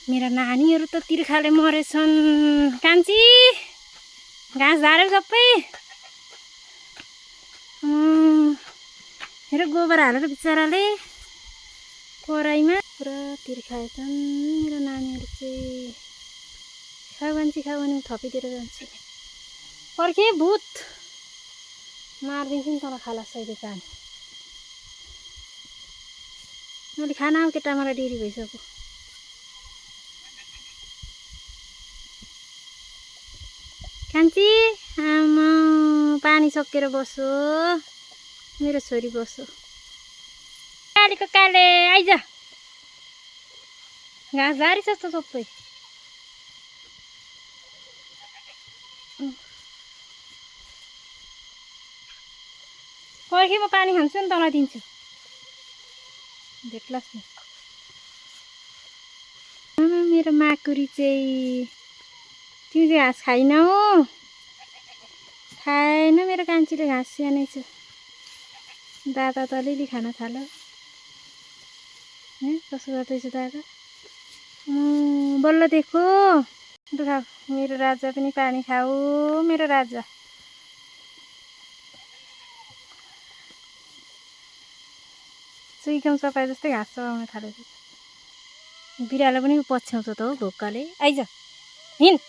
मेरा नानीहरू त तिर्खाले मरेछन्। कान्छी घाँस झाऱ्यो सबै। हेर गोबर हालेर बिचराले कराईमा पुरा तिर्खाएछन् मेरा नानीहरू चाहिँ। खाऊ कान्छी खाऊ भने थपिदिएर जान्छु। पर्खे भूत मारिदिन्छु नि तँलाई खाला सहिले पानी। मैले खाना केटा मलाई डेरी भइसक्यो। कान्छी आमा पानी सकेर बसो मेरो छोरी बसो। कालीको काले आइज घाँस झारी जस्तो सबै। पर्खे म पानी खान्छु नि तँलाई दिन्छु। भेट्लास् न मेरो माकुरी चाहिँ। तिमी चाहिँ घाँस खाइनौ। खाएन मेरो कान्छीले घाँस सानै छ। दादा त अलिअलि खान थाल्यो। कसो गर्दैछ दादा? बल्ल देखो खाऊ। मेरो राजा पनि पानी खाऊ मेरो राजा। सुइगाउँ चपाए जस्तै घाँस चबाउन थालेछ। बिरालो पनि पछ्याउँछ त हौ भोकाले। आइज हिँड।